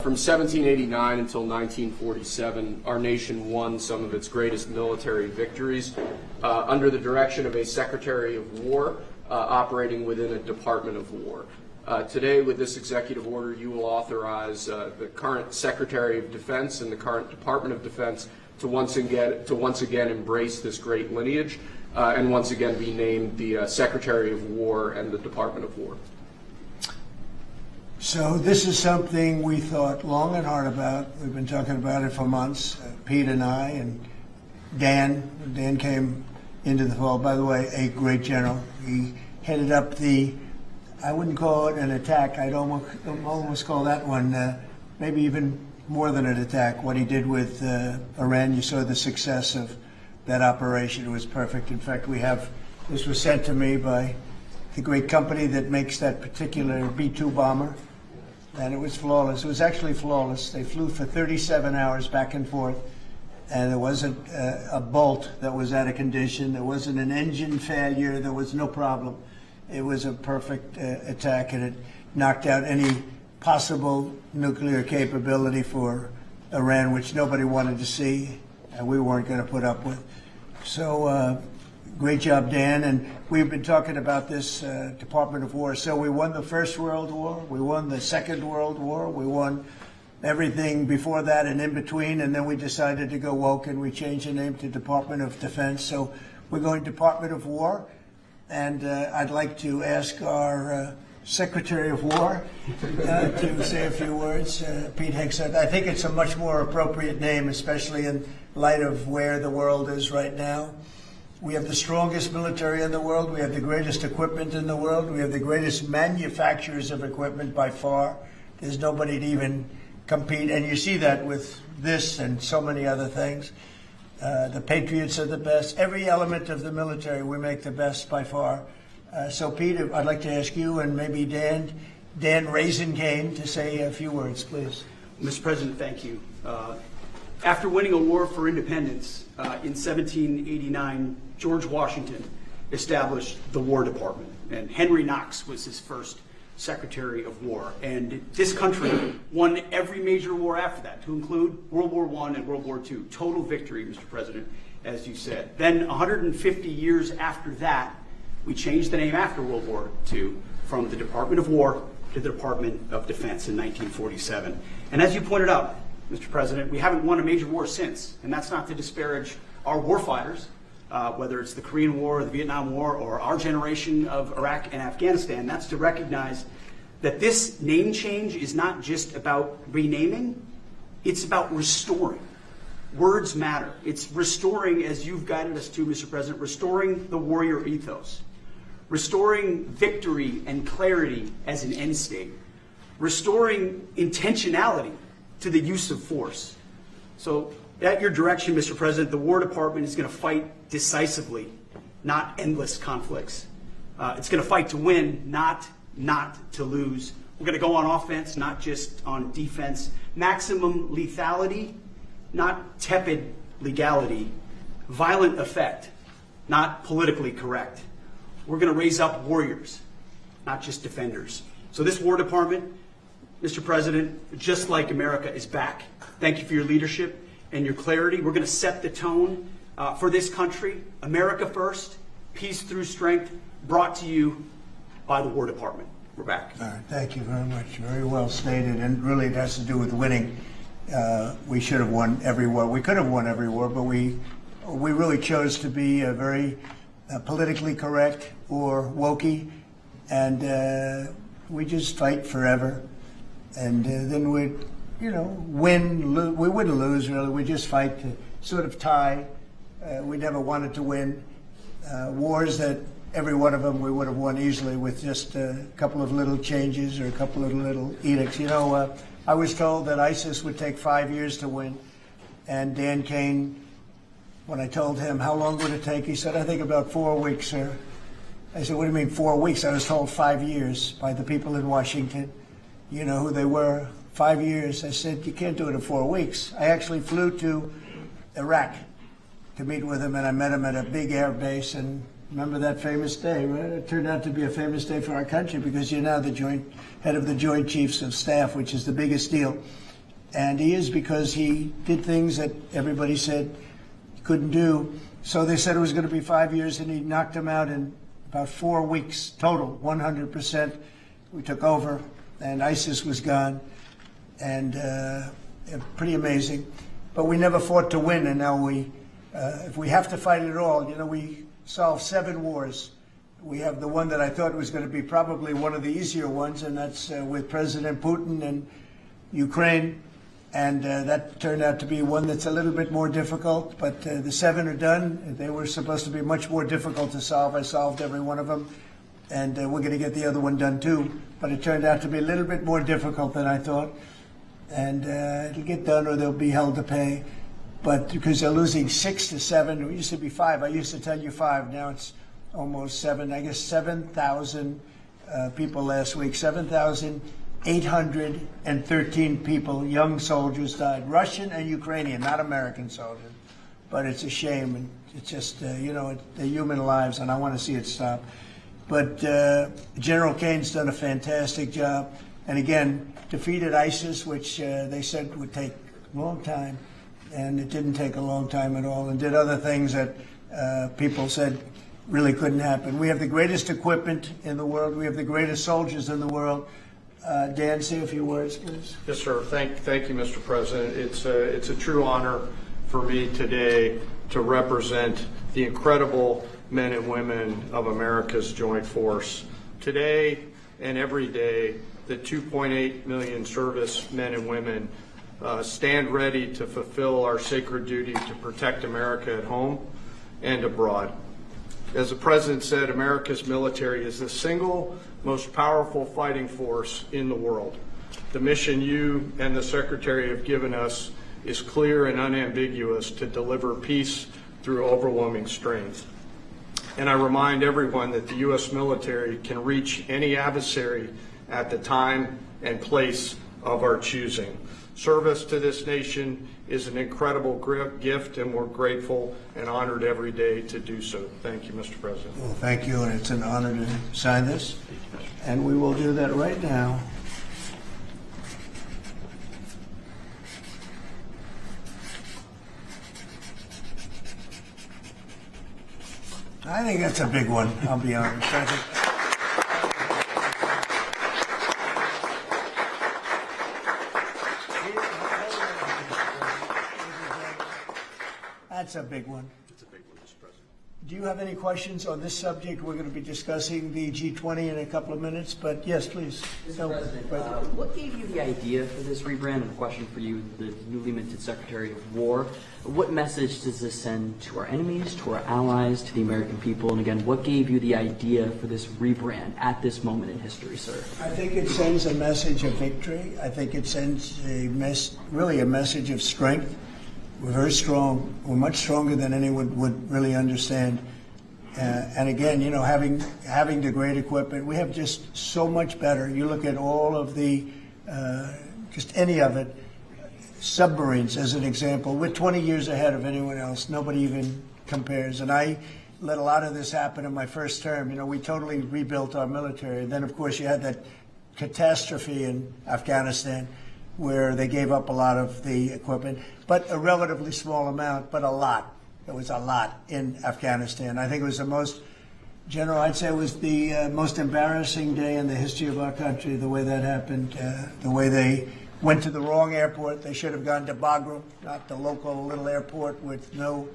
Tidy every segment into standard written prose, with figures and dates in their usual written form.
From 1789 until 1947, our nation won some of its greatest military victories under the direction of a Secretary of War operating within a Department of War. Today, with this executive order, you will authorize the current Secretary of Defense and the current Department of Defense to once again embrace this great lineage and once again be named the Secretary of War and the Department of War. So this is something we thought long and hard about. We've been talking about it for months, Pete and I, and Dan. Dan came into the fold. By the way, a great general. He headed up the, I wouldn't call it an attack. I'd almost call that one maybe even more than an attack. What he did with Iran, you saw the success of that operation. It was perfect. In fact, this was sent to me by the great company that makes that particular B-2 bomber. And it was flawless. It was actually flawless. They flew for 37 hours back and forth, and there wasn't a bolt that was out of condition. There wasn't an engine failure. There was no problem. It was a perfect attack, and it knocked out any possible nuclear capability for Iran, which nobody wanted to see, and we weren't going to put up with. So great job, Dan. And we've been talking about this Department of War. So we won the First World War. We won the Second World War. We won everything before that and in between. And then we decided to go woke and we changed the name to Department of Defense. So we're going Department of War. And I'd like to ask our Secretary of War to say a few words. Pete Hegseth. I think it's a much more appropriate name, especially in light of where the world is right now. We have the strongest military in the world. We have the greatest equipment in the world. We have the greatest manufacturers of equipment by far. There's nobody to even compete. And you see that with this and so many other things. The Patriots are the best. Every element of the military, we make the best by far. So, Pete, I'd like to ask you and maybe Dan Raisin-Cane to say a few words, please. Mr. President, thank you. After winning a war for independence in 1789, George Washington established the War Department, and Henry Knox was his first Secretary of War. And this country won every major war after that, to include World War I and World War II. Total victory, Mr. President, as you said. Then 150 years after that, we changed the name after World War II from the Department of War to the Department of Defense in 1947. And as you pointed out, Mr. President, we haven't won a major war since, and that's not to disparage our warfighters, whether it's the Korean War, or the Vietnam War, or our generation of Iraq and Afghanistan. That's to recognize that this name change is not just about renaming, it's about restoring. Words matter. It's restoring, as you've guided us to, Mr. President, restoring the warrior ethos, restoring victory and clarity as an end state, restoring intentionality to the use of force. So at your direction, Mr. President, the War Department is going to fight decisively, not endless conflicts. It's going to fight to win, not to lose. We're going to go on offense, not just on defense. Maximum lethality, not tepid legality. Violent effect, not politically correct. We're going to raise up warriors, not just defenders. So this War Department, Mr. President, just like America, is back. Thank you for your leadership and your clarity. We're going to set the tone for this country. America first, peace through strength, brought to you by the War Department. We're back. All right, thank you very much. Very well stated, and really it has to do with winning. We should have won every war. We could have won every war, but we really chose to be very politically correct or wokey, and we just fight forever. And then we'd, win, we wouldn't lose, really. We just fight to sort of tie. We never wanted to win. Wars that every one of them we would have won easily with just a couple of little changes or a couple of little edicts. I was told that ISIS would take 5 years to win. And Dan Kane, when I told him, how long would it take? He said, I think about 4 weeks, sir. I said, what do you mean 4 weeks? I was told 5 years by the people in Washington. You know who they were, 5 years. I said, you can't do it in 4 weeks. I actually flew to Iraq to meet with him, and I met him at a big air base. And remember that famous day, right? It turned out to be a famous day for our country because you're now the head of the Joint Chiefs of Staff, which is the biggest deal. And he is because he did things that everybody said he couldn't do. So they said it was going to be 5 years, and he knocked them out in about 4 weeks total, 100%. We took over, and ISIS was gone, and pretty amazing. But we never fought to win, and now if we have to fight it all, we solved 7 wars. We have the one that I thought was going to be probably one of the easier ones, and that's with President Putin and Ukraine. And that turned out to be one that's a little bit more difficult, but the 7 are done. They were supposed to be much more difficult to solve. I solved every one of them, and we're going to get the other one done too. But it turned out to be a little bit more difficult than I thought. And it'll get done or they'll be held to pay. But because they're losing 6 to 7, it used to be 5. I used to tell you 5. Now it's almost 7. I guess 7,000 people last week. 7,813 people, young soldiers, died. Russian and Ukrainian, not American soldiers. But it's a shame, and it's just, they're human lives, and I want to see it stop. But General Kane's done a fantastic job. And again, defeated ISIS, which they said would take a long time. And it didn't take a long time at all, and did other things that people said really couldn't happen. We have the greatest equipment in the world. We have the greatest soldiers in the world. Dan, say a few words, please. Yes, sir. Thank you, Mr. President. It's a true honor for me today to represent the incredible men and women of America's joint force. Today and every day, the 2.8 million service men and women stand ready to fulfill our sacred duty to protect America at home and abroad. As the President said, America's military is the single most powerful fighting force in the world. The mission you and the Secretary have given us is clear and unambiguous: to deliver peace through overwhelming strength. And I remind everyone that the U.S. military can reach any adversary at the time and place of our choosing. Service to this nation is an incredible gift, and we're grateful and honored every day to do so. Thank you, Mr. President. Well, thank you, and it's an honor to sign this. And we will do that right now. I think that's a big one, I'll be honest. That's a big one. It's a big one, Mr. President. Do you have any questions on this subject? We're going to be discussing the G20 in a couple of minutes, but yes, please. Mr. President, what gave you the idea for this rebrand? And a question for you, the newly minted Secretary of War. What message does this send to our enemies, to our allies, to the American people? And again, what gave you the idea for this rebrand at this moment in history, sir? I think it sends a message of victory. I think it sends really a message of strength. We're very strong. We're much stronger than anyone would really understand. And again, having the great equipment, we have just so much better. You look at all of the, just any of it, submarines as an example. We're 20 years ahead of anyone else. Nobody even compares. And I let a lot of this happen in my first term. We totally rebuilt our military. And then, of course, you had that catastrophe in Afghanistan, where they gave up a lot of the equipment, but a relatively small amount, but a lot. There was a lot in Afghanistan. I think it was the most, General, I'd say it was the most embarrassing day in the history of our country, the way that happened, the way they went to the wrong airport. They should have gone to Bagram, not the local little airport with no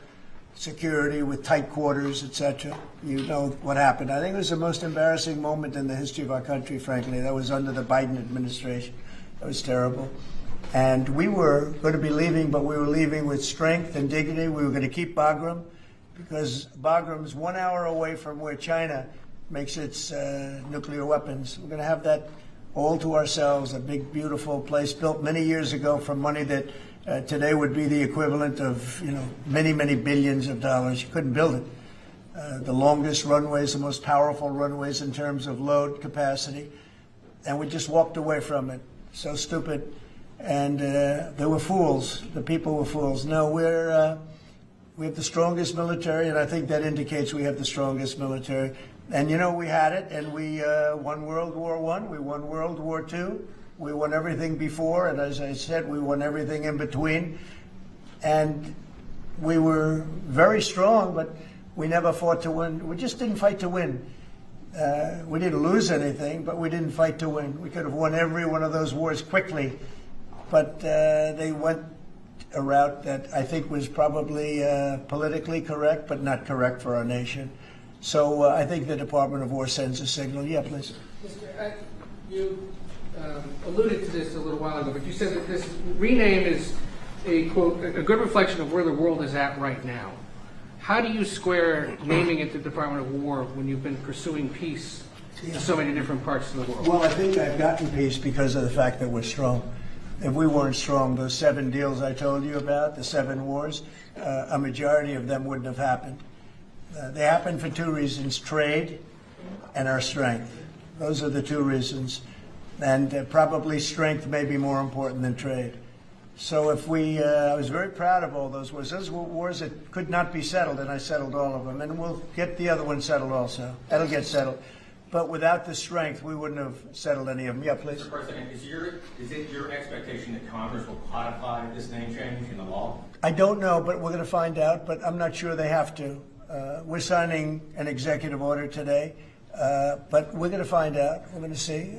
security, with tight quarters, etc. You know what happened. I think it was the most embarrassing moment in the history of our country, frankly. That was under the Biden administration. It was terrible. And we were going to be leaving, but we were leaving with strength and dignity. We were going to keep Bagram, because Bagram's 1 hour away from where China makes its nuclear weapons. We're going to have that all to ourselves, a big, beautiful place built many years ago for money that today would be the equivalent of, many, many billions of dollars. You couldn't build it. The longest runways, the most powerful runways in terms of load capacity. And we just walked away from it. So stupid. And they were fools. The people were fools. No, we have the strongest military, and I think that indicates we have the strongest military. And we had it, and we won World War I, we won World War II, We won everything before, and as I said, we won everything in between. And we were very strong, but we never fought to win. We just didn't fight to win. We didn't lose anything, but we didn't fight to win. We could have won every one of those wars quickly, but they went a route that I think was probably politically correct, but not correct for our nation. So I think the Department of War sends a signal. Yeah, please. You alluded to this a little while ago, but you said that this rename is a, quote, a good reflection of where the world is at right now. How do you square naming it the Department of War when you've been pursuing peace in so many different parts of the world? Well, I think I've gotten peace because of the fact that we're strong. If we weren't strong, those 7 deals I told you about, the 7 wars, a majority of them wouldn't have happened. They happened for 2 reasons: trade and our strength. Those are the 2 reasons. And probably strength may be more important than trade. So if I was very proud of all those wars. Those were wars that could not be settled, and I settled all of them. And we'll get the other one settled also. That'll get settled. But without the strength, we wouldn't have settled any of them. Yeah, please. Mr. President, is it your expectation that Congress will codify this name change in the law? I don't know, but we're going to find out. But I'm not sure they have to. We're signing an executive order today, but we're going to find out. We're going to see.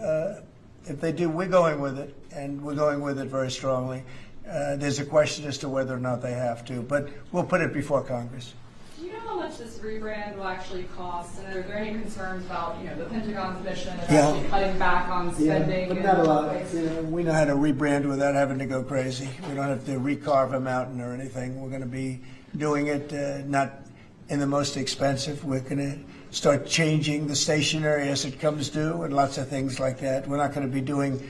If they do, we're going with it, and we're going with it very strongly. There's a question as to whether or not they have to, but we'll put it before Congress. Do you know how much this rebrand will actually cost? And are there any concerns about, the Pentagon's mission of actually cutting back on spending? But not a lot. We know how to rebrand without having to go crazy. We don't have to recarve a mountain or anything. We're going to be doing it not in the most expensive. We're going to start changing the stationery as it comes due and lots of things like that. We're not going to be doing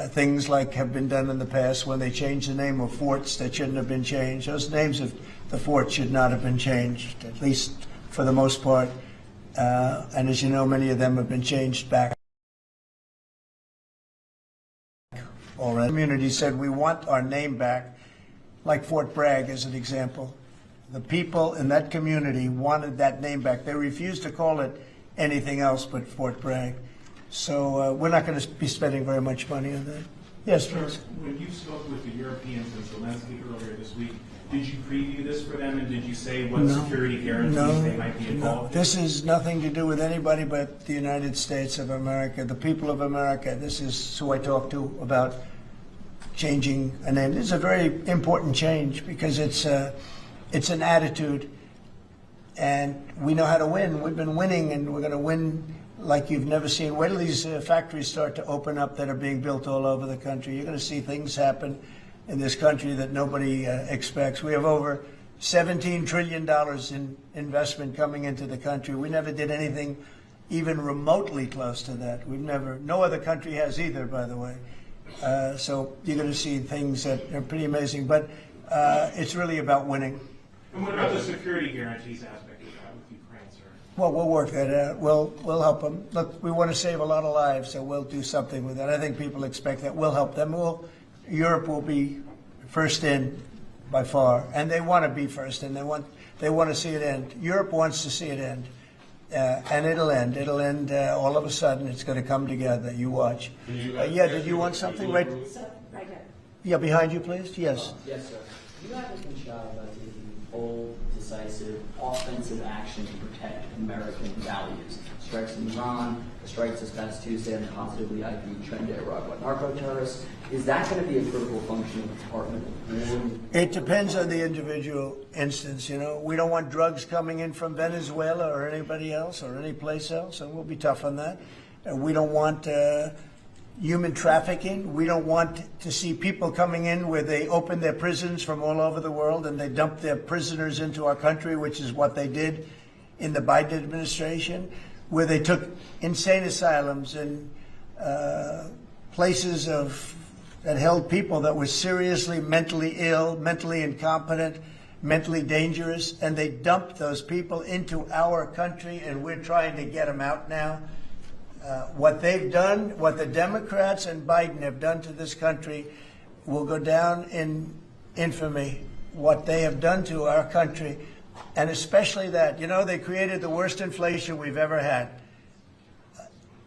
things like have been done in the past when they changed the name of forts that shouldn't have been changed. Those names of the forts should not have been changed, at least for the most part. And as you know, many of them have been changed back already. The community said we want our name back, like Fort Bragg as an example. The people in that community wanted that name back. They refused to call it anything else but Fort Bragg. So we're not going to be spending very much money on that. Yes, please. When you spoke with the Europeans and Zelensky earlier this week, did you preview this for them, and did you say what security guarantees they might be involved in? This has nothing to do with anybody but the United States of America, the people of America. This is who I talked to about changing a name. This is a very important change because it's an attitude, and we know how to win. We've been winning, and we're going to win like you've never seen. Wait till these factories start to open up that are being built all over the country. You're going to see things happen in this country that nobody expects. We have over $17 trillion in investment coming into the country. We never did anything even remotely close to that. No other country has either, by the way. So you're going to see things that are pretty amazing. But it's really about winning. And what about the security guarantees aspect of that with Ukraine, sir? Well, we'll work that out. We'll help them. Look, we want to save a lot of lives, so we'll do something with that. I think people expect that. We'll help them. Europe will be first in by far, and they want to be first, and they want to see it end. Europe wants to see it end, and it'll end. It'll end all of a sudden. It's going to come together. You watch. Yeah, did you want something? Right there. Yeah, behind you, please. Yes. Yes, sir. You haven't been shy about taking bold, decisive, offensive action to protect American values. Strikes in Iran, strikes this past Tuesday on the positively IP'd trend to Iraq with narco-terrorists. Is that going to be a critical function of the Department of War? It depends on the individual instance. We don't want drugs coming in from Venezuela or anybody else or any place else, and we'll be tough on that. We don't want human trafficking. We don't want to see people coming in where they open their prisons from all over the world and they dump their prisoners into our country, which is what they did in the Biden administration, where they took insane asylums and places that held people that were seriously mentally ill, mentally incompetent, mentally dangerous, and they dumped those people into our country, and we're trying to get them out now. What they've done, what the Democrats and Biden have done to this country will go down in infamy. What they have done to our country, and especially that, they created the worst inflation we've ever had.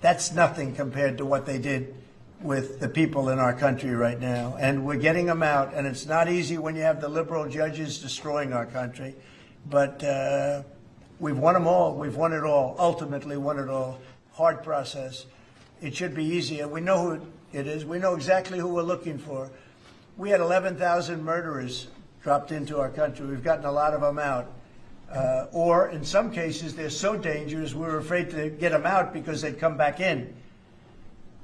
That's nothing compared to what they did with the people in our country right now, and we're getting them out. And it's not easy when you have the liberal judges destroying our country, but we've won them all. We've won it all. Ultimately, won it all. Hard process. It should be easier. We know who it is. We know exactly who we're looking for. We had 11,000 murderers dropped into our country. We've gotten a lot of them out. Or in some cases, they're so dangerous, we were afraid to get them out because they'd come back in.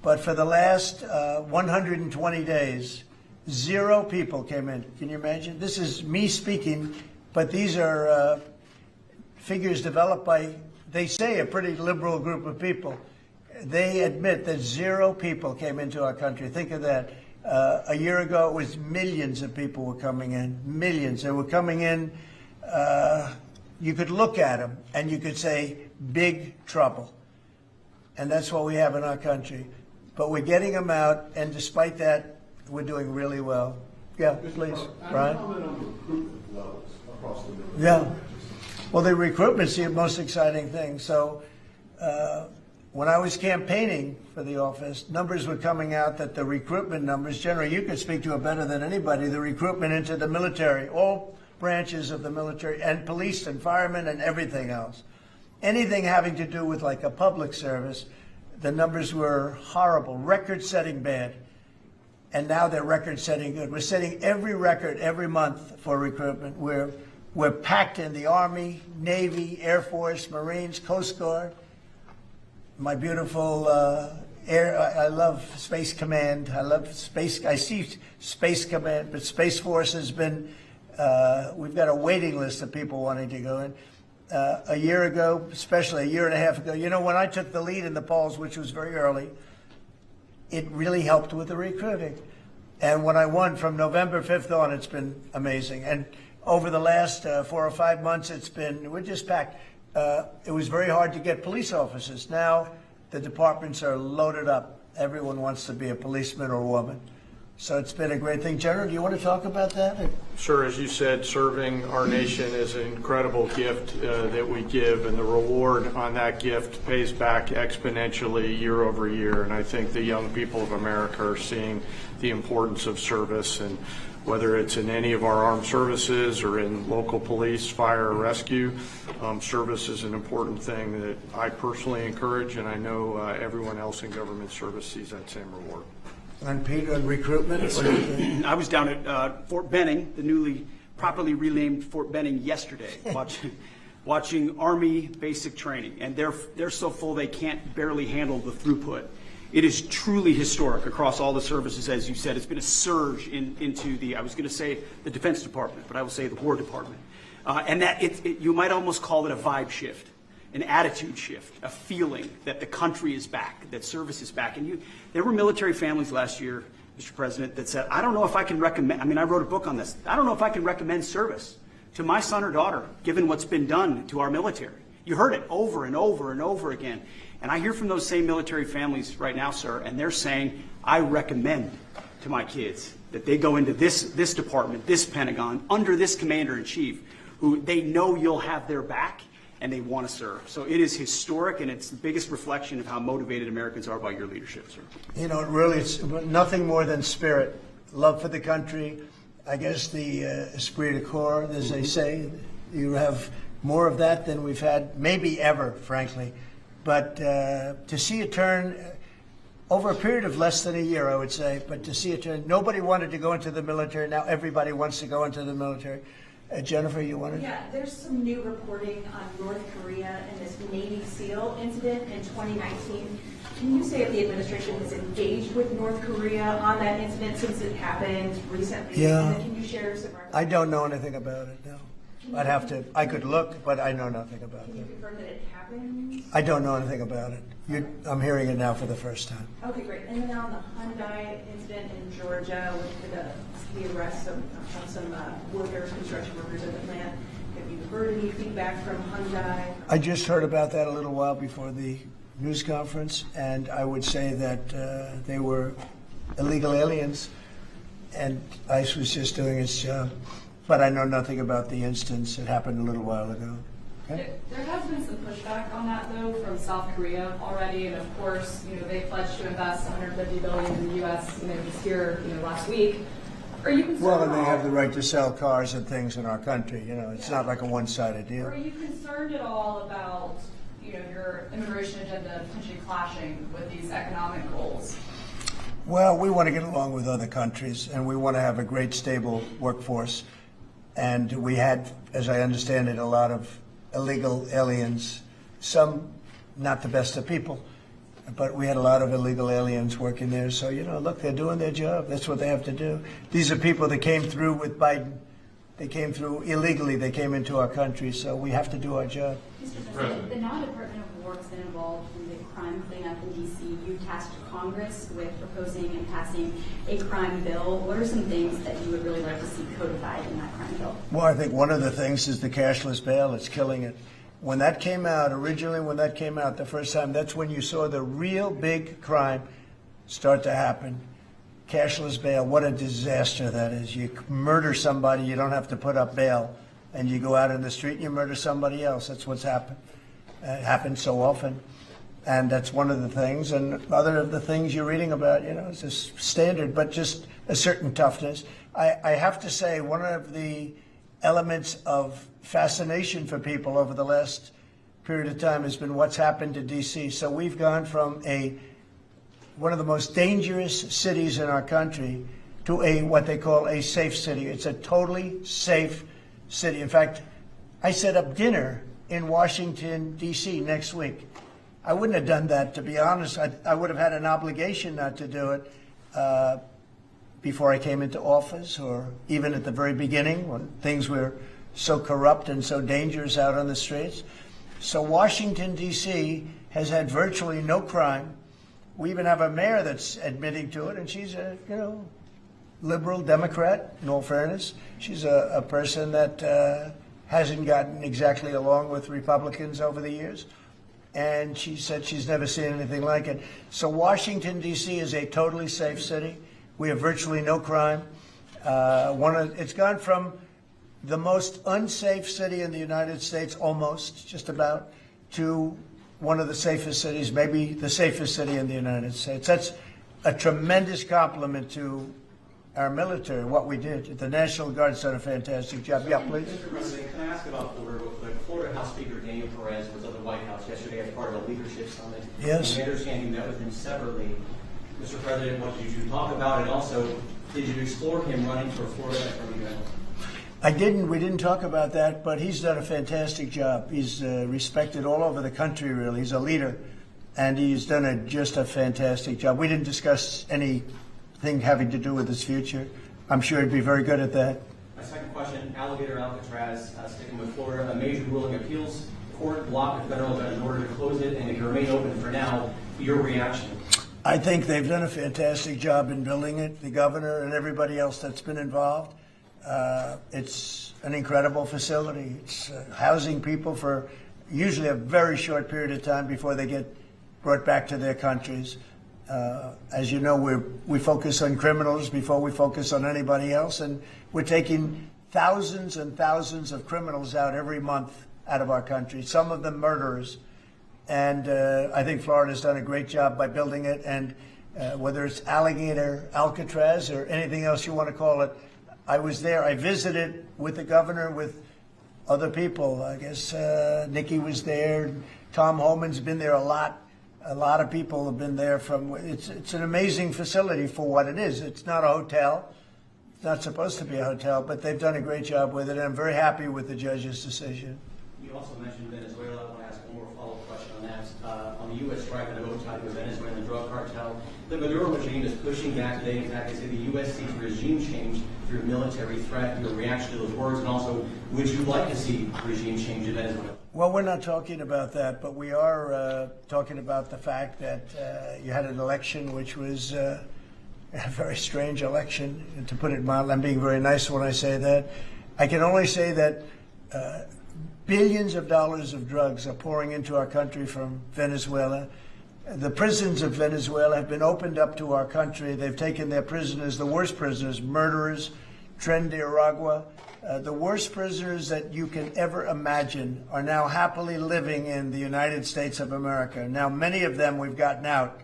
But for the last 120 days, 0 people came in. Can you imagine? This is me speaking, but these are figures developed by, they say, a pretty liberal group of people. They admit that 0 people came into our country. Think of that. A year ago, it was millions of people were coming in. Millions. They were coming in. You could look at them and you could say, big trouble. And that's what we have in our country. But we're getting them out, and despite that, we're doing really well. Yeah, please, Brian. Comment on recruitment levels across the military. Yeah. Well, the recruitment's the most exciting thing. So when I was campaigning for the office, numbers were coming out that the recruitment numbers, generally, you could speak to it better than anybody, the recruitment into the military, all branches of the military, and police and firemen and everything else. Anything having to do with like a public service, the numbers were horrible, record-setting bad. And now they're record-setting good. We're setting every record every month for recruitment. We're packed in the Army, Navy, Air Force, Marines, Coast Guard. My beautiful I love Space Command. I love Space. I see Space Command, but Space Force has been. We've got a waiting list of people wanting to go in. A year ago, especially a year and a half ago, you know, when I took the lead in the polls, which was very early, it really helped with the recruiting. And when I won from November 5th on, it's been amazing. And over the last 4 or 5 months, we're just packed. It was very hard to get police officers. Now the departments are loaded up. Everyone wants to be a policeman or woman. So it's been a great thing. General, do you want to talk about that? Sure. As you said, serving our nation is an incredible gift that we give, and the reward on that gift pays back exponentially year over year. And I think the young people of America are seeing the importance of service, and whether it's in any of our armed services or in local police, fire, or rescue, service is an important thing that I personally encourage, and I know everyone else in government service sees that same reward. And Pete, on recruitment? I was down at Fort Benning, the newly properly renamed Fort Benning, yesterday, watching Army basic training, and they're so full they can't barely handle the throughput. It is truly historic across all the services, as you said. It's been a surge into the, I was going to say the Defense Department, but I will say the War Department, and that you might almost call it a vibe shift. An attitude shift, a feeling that the country is back, that service is back. And there were military families last year, Mr. President, that said, I don't know if I can recommend, I mean, I wrote a book on this. I don't know if I can recommend service to my son or daughter, given what's been done to our military. You heard it over and over and over again. And I hear from those same military families right now, sir, and they're saying, I recommend to my kids that they go into this department, this Pentagon, under this commander-in-chief, who they know you'll have their back, and they want to serve. So it is historic, and it's the biggest reflection of how motivated Americans are by your leadership, sir. You know, really, it's nothing more than spirit, love for the country. I guess the esprit de corps, as they say, you have more of that than we've had maybe ever, frankly. But to see it turn over a period of less than a year, I would say, but to see it turn, nobody wanted to go into the military. Now everybody wants to go into the military. Jennifer, you wanted? Yeah, there's some new reporting on North Korea and this Navy SEAL incident in 2019. Can you say if the administration has engaged with North Korea on that incident since it happened recently? Yeah. And then can you share some? I don't know anything about it, no. I'd have to, I could look, but I know nothing about Can you it. confirm that it happened? I don't know anything about it. I'm hearing it now for the first time. Okay, great. And then on the Hyundai incident in Georgia with the arrest of some workers, construction workers at the plant, have you heard any feedback from Hyundai? I just heard about that a little while before the news conference, and I would say that they were illegal aliens, and ICE was just doing its job. But I know nothing about the instance. It happened a little while ago. Okay? There has been some pushback pushback on that, though, from South Korea already, and of course, they pledged to invest $150 billion in the U.S. This year, last week. Are you concerned? Well, and they have the right to sell cars and things in our country. It's not like a one-sided deal. Are you concerned at all about your immigration agenda potentially clashing with these economic goals? Well, we want to get along with other countries, and we want to have a great, stable workforce. And we had, as I understand it, a lot of illegal aliens, some not the best of people, but we had a lot of illegal aliens working there. So, look, they're doing their job. That's what they have to do. These are people that came through with Biden. They came through illegally. They came into our country, so we have to do our job. Mr. President, the now Department of War has been involved in the crime cleanup in D.C. You tasked Congress with proposing and passing a crime bill. What are some things that you would really like to see codified in that crime bill? Well, I think one of the things is the cashless bail. It's killing it. When that came out, the first time, that's when you saw the real big crime start to happen. Cashless bail, what a disaster that is. You murder somebody, you don't have to put up bail, and you go out in the street and you murder somebody else. That's what's happened. It happens so often. And that's one of the things. And other of the things you're reading about, it's just standard, but just a certain toughness. I have to say, one of the elements of fascination for people over the last period of time has been what's happened to D.C. So we've gone from one of the most dangerous cities in our country to what they call a safe city. It's a totally safe city. In fact, I set up dinner in Washington, D.C. next week. I wouldn't have done that, to be honest. I would have had an obligation not to do it before I came into office, or even at the very beginning when things were so corrupt and so dangerous out on the streets. So Washington, D.C. has had virtually no crime. We even have a mayor that's admitting to it, and she's a, liberal Democrat, in all fairness. She's a person that hasn't gotten exactly along with Republicans over the years. And she said she's never seen anything like it. So Washington, D.C. is a totally safe city. We have virtually no crime. It's gone from the most unsafe city in the United States, almost, just about, to one of the safest cities, maybe the safest city in the United States. That's a tremendous compliment to our military, what we did. The National Guard's done a fantastic job. Yeah, please. Mr. President, can I ask about Florida real quick? Florida House Speaker Daniel Perez was at the White House yesterday as part of a leadership summit. Yes. And we understand you met with him separately. Mr. President, what did you talk about? And also, did you explore him running for Florida Attorney General? I didn't. We didn't talk about that, but he's done a fantastic job. He's respected all over the country, really. He's a leader, and he's done just a fantastic job. We didn't discuss anything having to do with his future. I'm sure he'd be very good at that. My second question, Alligator Alcatraz, sticking with Florida, a major ruling appeals court blocked the federal judge in order to close it and it can remain open for now. Your reaction? I think they've done a fantastic job in building it, the governor and everybody else that's been involved. It's an incredible facility. It's housing people for usually a very short period of time before they get brought back to their countries. As you know, we focus on criminals before we focus on anybody else, and we're taking thousands and thousands of criminals out every month out of our country, some of them murderers. And I think Florida's done a great job by building it, and whether it's Alligator Alcatraz or anything else you want to call it, I was there. I visited with the governor, with other people. I guess Nikki was there. Tom Homan's been there a lot. A lot of people have been there. It's an amazing facility for what it is. It's not a hotel. It's not supposed to be a hotel, but they've done a great job with it. And I'm very happy with the judge's decision. You also mentioned Venezuela. I want to ask one more follow-up question on that. On the U.S. strike on the boat tied to the Venezuelan drug cartel, the Maduro regime is pushing back today. In fact, they say the U.S. seeks regime change through military threat. Your reaction to those words, and also, would you like to see regime change in Venezuela? Well, we're not talking about that, but we are talking about the fact that you had an election which was a very strange election, to put it mildly. I'm being very nice when I say that. I can only say that billions of dollars of drugs are pouring into our country from Venezuela. The prisons of Venezuela have been opened up to our country. They've taken their prisoners, the worst prisoners, murderers, Tren de Aragua, The worst prisoners that you can ever imagine are now happily living in the United States of America. Now, many of them we've gotten out.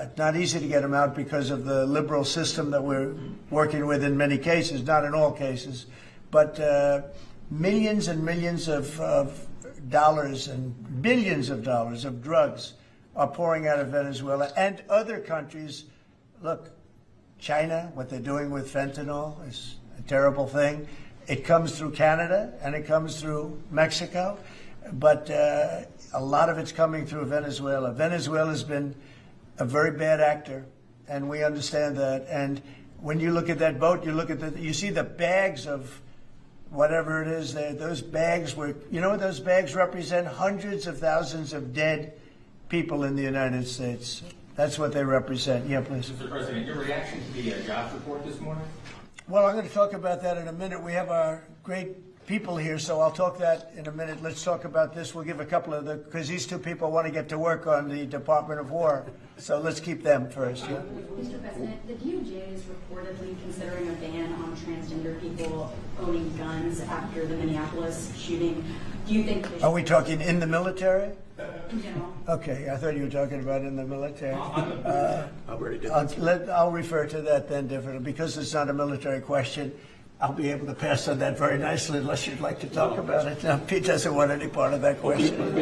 It's not easy to get them out because of the liberal system that we're working with in many cases, not in all cases. But millions and millions of dollars and billions of dollars of drugs are pouring out of Venezuela and other countries. Look, China, what they're doing with fentanyl is a terrible thing. It comes through Canada and it comes through Mexico, but a lot of it's coming through Venezuela. Venezuela's been a very bad actor, and we understand that. And when you look at that boat, you see the bags of whatever it is there. Those bags were, you know what those bags represent? Hundreds of thousands of dead people in the United States. That's what they represent. Yeah, please. Mr. President, your reaction to the jobs report this morning? Well, I'm going to talk about that in a minute. We have our great people here, so I'll talk that in a minute. Let's talk about this. We'll give a couple of because these two people want to get to work on the Department of War. So let's keep them first. Yeah? Mr. President, the DOJ is reportedly considering a ban on transgender people owning guns after the Minneapolis shooting. Do you think Are we talking in the military? in general? Okay, I thought you were talking about in the military. Already I'll refer to that then differently. Because it's not a military question, I'll be able to pass on that very nicely unless you'd like to talk about it. No, Pete doesn't want any part of that question.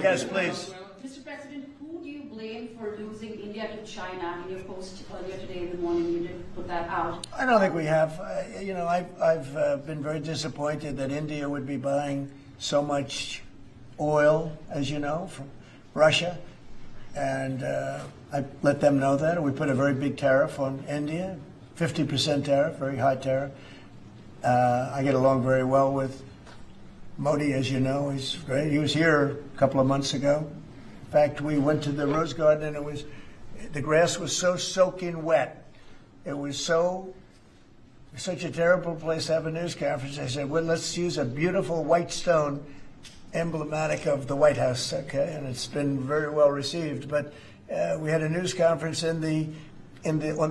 Yes, please. Mr. President, who do you blame for losing India to China? In your post earlier today in the morning, you did put that out. I don't think we have. I've been very disappointed that India would be buying so much oil, as you know, from Russia. And I let them know that. We put a very big tariff on India, 50% tariff, very high tariff. I get along very well with Modi, as you know. He's great. He was here a couple of months ago. In fact, we went to the Rose Garden, and the grass was so soaking wet. It was such a terrible place to have a news conference. I said, well, let's use a beautiful white stone emblematic of the White House, okay? And it's been very well received. But we had a news conference on the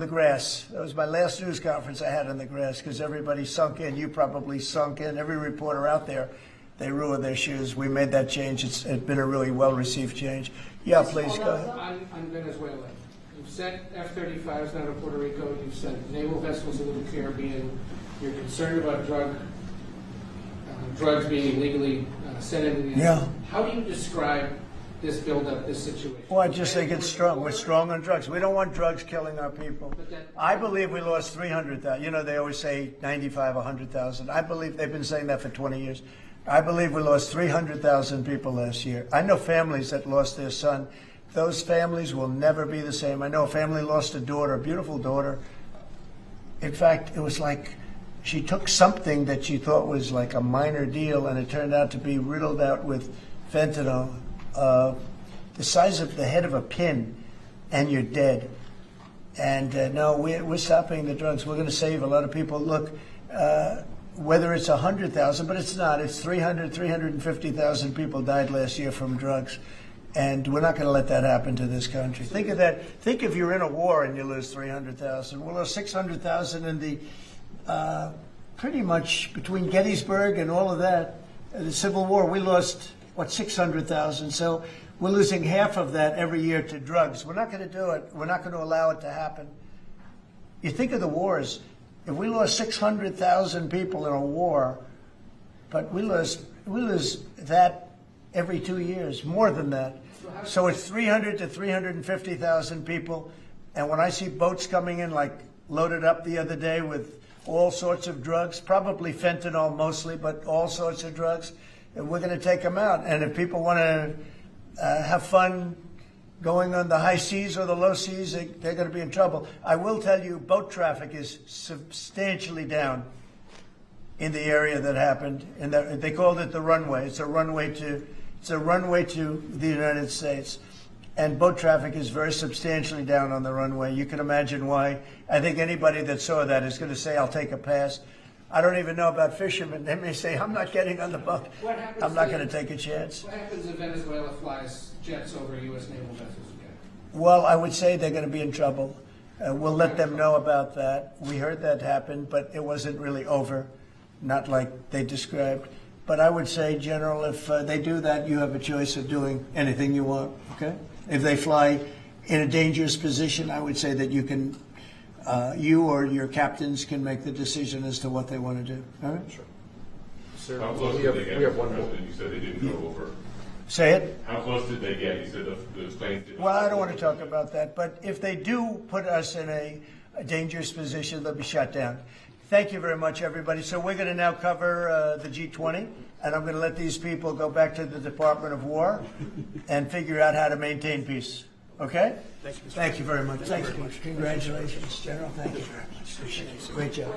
grass. That was my last news conference I had on the grass because everybody sunk in. You probably sunk in. Every reporter out there, they ruined their shoes. We made that change. It's been a really well-received change. Yeah, please go ahead. On Venezuela, you've sent F-35s down to Puerto Rico. You've sent naval vessels into the Caribbean. You're concerned about drugs being illegally sent into the United States. How do you describe this buildup, this situation? Well, I just think it's strong. We're strong on drugs. We don't want drugs killing our people. I believe we lost 300,000. You know, they always say 95, 100,000. I believe they've been saying that for 20 years. I believe we lost 300,000 people last year. I know families that lost their son. Those families will never be the same. I know a family lost a daughter, a beautiful daughter. In fact, it was like she took something that she thought was like a minor deal, and it turned out to be riddled out with fentanyl, the size of the head of a pin, and you're dead. And no, we're stopping the drugs. We're going to save a lot of people. Look, whether it's 100,000, but it's not. It's 350,000 people died last year from drugs. And we're not going to let that happen to this country. Think of that. Think if you're in a war and you lose 300,000. We'll lose 600,000 in the pretty much between Gettysburg and all of that, the Civil War, we lost, 600,000. So we're losing half of that every year to drugs. We're not going to do it. We're not going to allow it to happen. You think of the wars. If we lost 600,000 people in a war, but we lose that every 2 years, more than that. So it's 300 to 350,000 people. And when I see boats coming in, like loaded up the other day with all sorts of drugs, probably fentanyl mostly, but all sorts of drugs, and we're going to take them out. And if people want to have fun going on the high seas or the low seas, they're going to be in trouble. I will tell you, boat traffic is substantially down in the area that happened. And they called it the runway. It's a runway to the United States. And boat traffic is very substantially down on the runway. You can imagine why. I think anybody that saw that is going to say, I'll take a pass. I don't even know about fishermen. They may say, I'm not getting on the boat. I'm not going to take a chance. What happens if Venezuela flies jets over U.S. naval vessels again? Well, I would say they're going to be in trouble. We'll let them know about that. We heard that happen, but it wasn't really over. not like they described. But I would say, General, if they do that, you have a choice of doing anything you want, okay? If they fly in a dangerous position, I would say that you can, you or your captains can make the decision as to what they want to do, all right? Sure. How close did they get? We have one more. You said they didn't go over. Say it? How close did they get? You said the planes didn't. Well, I don't want to talk about that, but if they do put us in a dangerous position, they'll be shot down. Thank you very much, everybody. So we're going to now cover the G20, and I'm going to let these people go back to the Department of War and figure out how to maintain peace. Okay? Thank you, Mr. Thank you very much. Thank you. Congratulations, General. Thank you very much. Appreciate it. Great job.